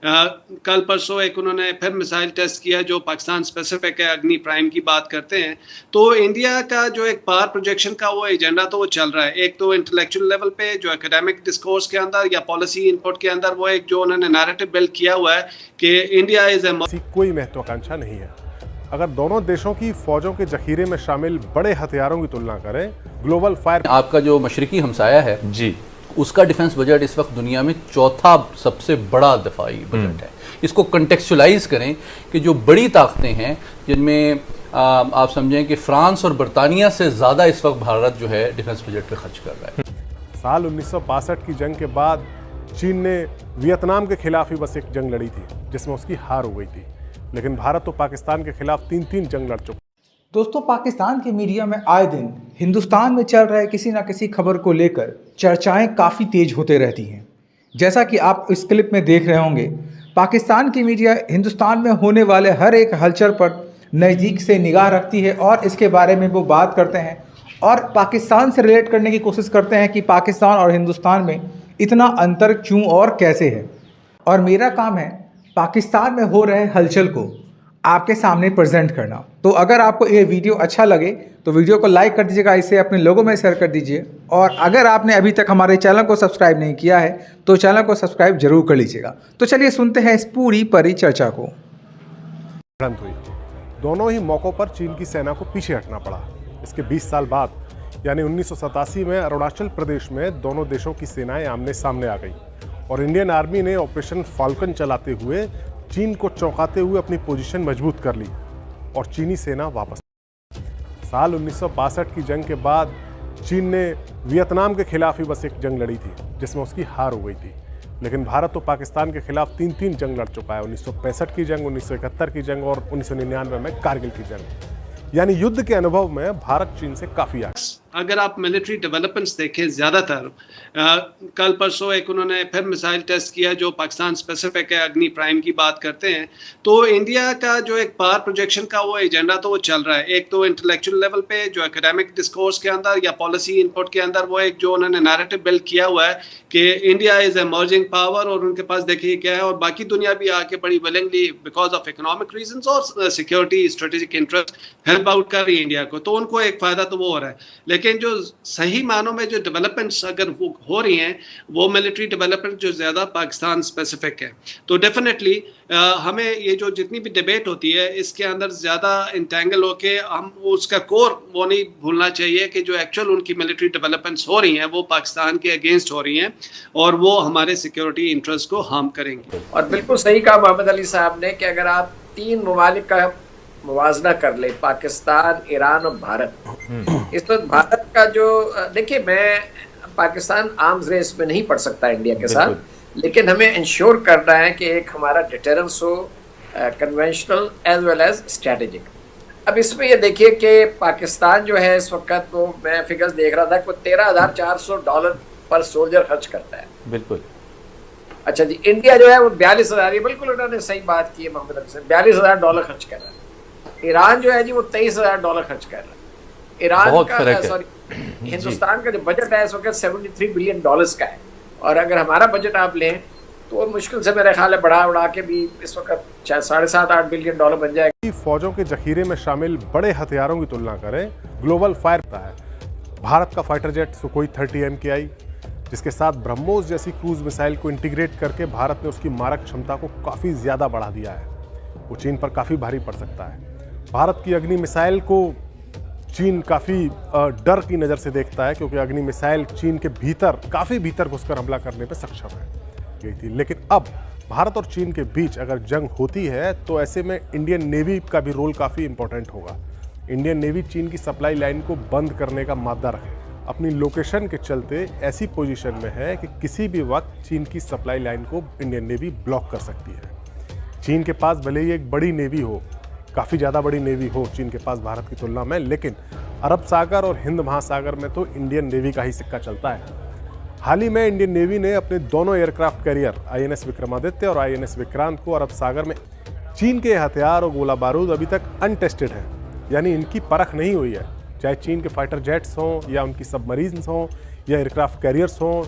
कल परसों एक उन्होंने फिर मिसाइल टेस्ट किया जो पाकिस्तान स्पेसिफिक है, अग्नि प्राइम की बात करते हैं। तो इंडिया का जो एक पावर प्रोजेक्शन का वो एजेंडा तो वो चल रहा है, एक तो इंटेलेक्चुअल लेवल पे जो एकेडमिक डिस्कोर्स के अंदर या पॉलिसी इनपुट के अंदर वो एक जो उन्होंने नैरेटिव बिल्ड किया हुआ है कि इंडिया इज ए कोई महत्वाकांक्षा नहीं है। अगर दोनों देशों की फौजों के जखीरे में शामिल बड़े हथियारों की तुलना करें, ग्लोबल फायर आपका जो मशरकी हमसाया है जी, उसका डिफेंस बजट इस वक्त दुनिया में चौथा सबसे बड़ा दफाई बजट है। इसको कंटेक्चुअलाइज करें कि जो बड़ी ताकतें हैं जिनमें आप समझें कि फ्रांस और बरतानिया से ज़्यादा इस वक्त भारत जो है डिफेंस बजट पे खर्च कर रहा है। साल 1962 की जंग के बाद चीन ने वियतनाम के खिलाफ ही बस एक जंग लड़ी थी जिसमें उसकी हार हो गई थी, लेकिन भारत तो पाकिस्तान के खिलाफ 3 जंग लड़ चुका। दोस्तों, पाकिस्तान की मीडिया में आए दिन हिंदुस्तान में चल रहे किसी न किसी खबर को लेकर चर्चाएं काफ़ी तेज होते रहती हैं। जैसा कि आप इस क्लिप में देख रहे होंगे, पाकिस्तान की मीडिया हिंदुस्तान में होने वाले हर एक हलचल पर नज़दीक से निगाह रखती है और इसके बारे में वो बात करते हैं और पाकिस्तान से रिलेट करने की कोशिश करते हैं कि पाकिस्तान और हिंदुस्तान में इतना अंतर क्यों और कैसे है। और मेरा काम है पाकिस्तान में हो रहे हलचल को आपके सामने प्रेजेंट करना। तो अगर आपको ये वीडियो अच्छा लगे तो वीडियो को लाइक कर दीजिएगा, इसे अपने लोगों में शेयर कर दीजिए और अगर आपने अभी तक हमारे चैनल को सब्सक्राइब नहीं किया है तो चैनल को सब्सक्राइब जरूर कर लीजिएगा। तो चलिए सुनते हैं इस पूरी परिचर्चा को। दोनों ही मौक़ों पर चीन की सेना को पीछे हटना पड़ा। इसके 20 साल बाद यानी 1987 में अरुणाचल प्रदेश में दोनों देशों की सेनाएं आमने सामने आ गई और इंडियन आर्मी ने ऑपरेशन फाल्कन चलाते हुए चीन को चौंकाते हुए अपनी पोजीशन मजबूत कर ली और चीनी सेना वापस। साल 1962 की जंग के बाद चीन ने वियतनाम के खिलाफ ही बस एक जंग लड़ी थी जिसमें उसकी हार हो गई थी, लेकिन भारत तो पाकिस्तान के खिलाफ 3 जंग लड़ चुका है। 1965 की जंग, 1971 की जंग और 1999 में कारगिल की जंग। यानी युद्ध के अनुभव में भारत चीन से काफी आगे। अगर आप मिलिट्री डेवलपमेंट्स देखें, ज़्यादातर कल परसों एक उन्होंने फिर मिसाइल टेस्ट किया जो पाकिस्तान स्पेसिफिक है, अग्नि प्राइम की बात करते हैं। तो इंडिया का जो एक पावर प्रोजेक्शन का वो एजेंडा तो वो चल रहा है, एक तो इंटेलेक्चुअल लेवल पे जो एकेडमिक डिस्कोर्स के अंदर या पॉलिसी इनपुट के अंदर वो एक जो उन्होंने नैरेटिव बिल्ड किया हुआ है कि इंडिया इज एमर्जिंग पावर और उनके पास देखिए क्या है और बाकी दुनिया भी आके बड़ी willingly because of economic reasons और security strategic interest help out कर रही है इंडिया को, तो उनको एक फ़ायदा तो वो हो रहा है। लेकिन जो सही मानों में जो डेवलपमेंट्स अगर वो हो रही हैं वो मिलिट्री डेवलपमेंट जो ज़्यादा पाकिस्तान स्पेसिफिक है, तो डेफिनेटली हमें ये जो जितनी भी डिबेट होती है इसके अंदर ज़्यादा इंटेंगल होके हम उसका कोर वो नहीं भूलना चाहिए कि जो एक्चुअल उनकी मिलिट्री डेवलपमेंट्स हो रही हैं वो पाकिस्तान के अगेंस्ट हो रही हैं और वो हमारे सिक्योरिटी इंटरेस्ट को हार्म करेंगी। और बिल्कुल सही कहा मोहम्मद अली साहब ने कि अगर आप 3 ममालिक का मुवाजना कर ले, पाकिस्तान, ईरान और भारत, इस वक्त भारत का जो देखिए, मैं पाकिस्तान आर्म्स रेस में नहीं पड़ सकता इंडिया के साथ, लेकिन हमें इंश्योर करना है कि एक हमारा डिटरेंस हो, conventional as well as strategic. अब इसमें ये देखिए कि पाकिस्तान जो है इस वक्त वो मैं फिगर्स देख रहा था कि $13,400 पर सोल्जर खर्च करता है। बिल्कुल। अच्छा जी, इंडिया जो है वो 42,000, बिल्कुल उन्होंने सही बात की है मोहम्मद अली साहब, $42,000 खर्च कर रहा है। ईरान जो है जी वो $23,000 खर्च कर रहा है। ईरान का सॉरी हिंदुस्तान का जो बजट है इस वक्त $73 बिलियन का है और अगर हमारा बजट आप लें तो मुश्किल से मेरे ख्याल है बढ़ा के भी इस वक्त 7.5-8 बिलियन डॉलर बन जाएगा। फौजों के जखीरे में शामिल बड़े हथियारों की तुलना करें, ग्लोबल फायर है भारत का फाइटर जेट सुखोई 30 MKI, जिसके साथ ब्रह्मोस जैसी क्रूज मिसाइल को इंटीग्रेट करके भारत ने उसकी मारक क्षमता को काफ़ी ज़्यादा बढ़ा दिया है। वो चीन पर काफ़ी भारी पड़ सकता है। भारत की अग्नि मिसाइल को चीन काफ़ी डर की नज़र से देखता है क्योंकि अग्नि मिसाइल चीन के भीतर काफ़ी भीतर घुसकर हमला करने पर सक्षम है गई थी। लेकिन अब भारत और चीन के बीच अगर जंग होती है तो ऐसे में इंडियन नेवी का भी रोल काफ़ी इंपॉर्टेंट होगा। इंडियन नेवी चीन की सप्लाई लाइन को बंद करने का मादा रखे, अपनी लोकेशन के चलते ऐसी पोजीशन में है कि किसी भी वक्त चीन की सप्लाई लाइन को इंडियन नेवी ब्लॉक कर सकती है। चीन के पास भले ही एक बड़ी नेवी हो, काफ़ी ज़्यादा बड़ी नेवी हो चीन के पास भारत की तुलना में, लेकिन अरब सागर और हिंद महासागर में तो इंडियन नेवी का ही सिक्का चलता है। हाल ही में इंडियन नेवी ने अपने दोनों एयरक्राफ्ट कैरियर INS विक्रमादित्य और INS विक्रांत को अरब सागर में चीन के हथियार और गोला बारूद अभी तक अनटेस्टेड है, यानी इनकी परख नहीं हुई है। चाहे चीन के फाइटर जेट्स हों या उनकी सबमरीन्स हों या एयरक्राफ्ट कैरियर्स हों,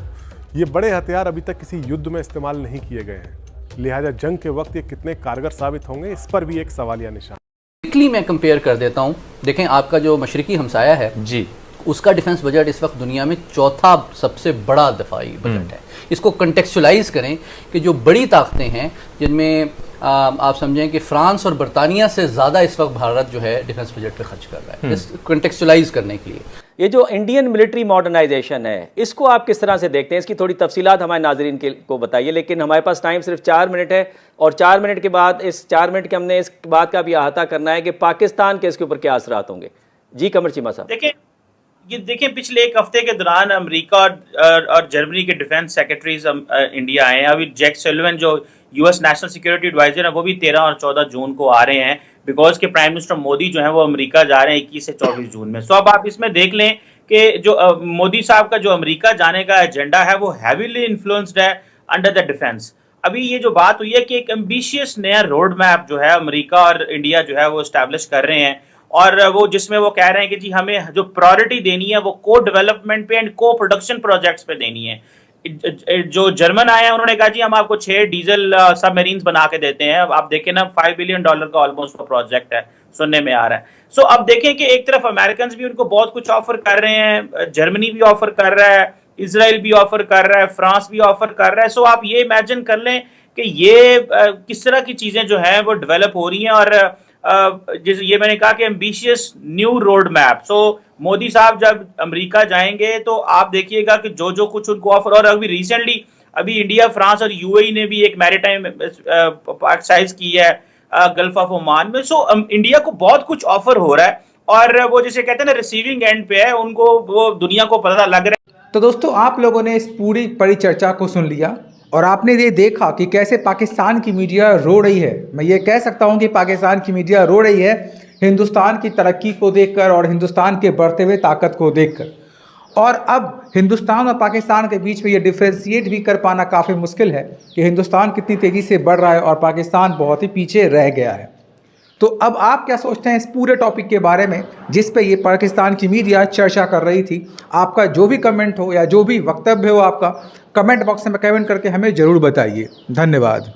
ये बड़े हथियार अभी तक किसी युद्ध में इस्तेमाल नहीं किए गए हैं। लिहाजा जंग के वक्त ये कितने कारगर साबित होंगे, इस पर भी एक सवालिया निशान। क्विकली मैं कंपेयर कर देता हूँ। देखें, आपका जो मशरकी हमसाया है जी, उसका डिफेंस बजट इस वक्त दुनिया में चौथा सबसे बड़ा दफाई बजट है। इसको कंटेक्चुलाइज करें कि जो बड़ी ताकतें हैं जिनमें आप समझें कि फ्रांस और बरतानिया से ज़्यादा इस वक्त भारत जो है डिफेंस बजट पे खर्च कर रहा है, इस कंटेक्चुलाइज करने के लिए। ये जो इंडियन मिलिट्री मॉडर्नाइजेशन है, इसको आप किस तरह से देखते हैं? इसकी थोड़ी तफसीलात हमारे नाजरीन को बताइए, लेकिन हमारे पास टाइम सिर्फ 4 मिनट है और 4 मिनट के बाद, इस 4 मिनट के हमने इस बात का भी अहाता करना है कि पाकिस्तान के इसके ऊपर क्या असरात होंगे। जी कमर चीमा साहब। देखें पिछले एक हफ्ते के दौरान अमेरिका और जर्मनी के डिफेंस सेक्रेटरीज इंडिया आए हैं। अभी जैक सलिवन जो यूएस नेशनल सिक्योरिटी एडवाइजर है, वो भी 13 और 14 जून को आ रहे हैं, बिकॉज के प्राइम मिनिस्टर मोदी जो है वो अमेरिका जा रहे हैं 21 से 24 जून में। सो अब आप इसमें देख लें कि जो मोदी साहब का जो अमेरिका जाने का एजेंडा है वो हैवीली इन्फ्लुएंस्ड है अंडर द डिफेंस। अभी ये जो बात हुई है कि एक एम्बिशियस नया रोड मैप जो है अमेरिका और इंडिया जो है वो एस्टैब्लिश कर रहे हैं, और वो जिसमें वो कह रहे हैं कि जी हमें जो प्रायोरिटी देनी है वो को डेवलपमेंट पे एंड को प्रोडक्शन प्रोजेक्ट्स पे देनी है। जो जर्मन आए हैं उन्होंने कहा जी हम आपको 6 डीजल सबमरीन्स बना के देते हैं। अब आप देखें ना, $5 बिलियन का ऑलमोस्ट प्रोजेक्ट है, सुनने में आ रहा है। सो अब देखें कि एक तरफ अमेरिकन भी उनको बहुत कुछ ऑफर कर रहे हैं, जर्मनी भी ऑफर कर रहा है, इसराइल भी ऑफर कर रहा है, फ्रांस भी ऑफर कर रहा है। सो आप ये इमेजिन कर लें कि ये किस तरह की चीजें जो हैं वो डेवलप हो रही हैं। और जैसे ये मैंने कहा कि एम्बिशियस न्यू रोड मैप। सो मोदी साहब जब अमेरिका जाएंगे तो आप देखिएगा कि जो जो कुछ उनको ऑफर, और अभी रिसेंटली अभी इंडिया, फ्रांस और यूएई ने भी एक मैरीटाइम एक्सरसाइज की है गल्फ ऑफ ओमान में। सो इंडिया को बहुत कुछ ऑफर हो रहा है, और वो जिसे कहते हैं ना रिसीविंग एंड पे है, उनको वो दुनिया को पता लग रहा है। तो दोस्तों, आप लोगों ने इस पूरी परिचर्चा को सुन लिया और आपने ये देखा कि कैसे पाकिस्तान की मीडिया रो रही है। मैं ये कह सकता हूँ कि पाकिस्तान की मीडिया रो रही है हिंदुस्तान की तरक्की को देखकर और हिंदुस्तान के बढ़ते हुए ताकत को देखकर। और अब हिंदुस्तान और पाकिस्तान के बीच में ये डिफ्रेंशिएट भी कर पाना काफ़ी मुश्किल है कि हिंदुस्तान कितनी तेज़ी से बढ़ रहा है और पाकिस्तान बहुत ही पीछे रह गया है। तो अब आप क्या सोचते हैं इस पूरे टॉपिक के बारे में जिस पे ये पाकिस्तान की मीडिया चर्चा कर रही थी? आपका जो भी कमेंट हो या जो भी वक्तव्य हो आपका, कमेंट बॉक्स में कमेंट करके हमें ज़रूर बताइए। धन्यवाद।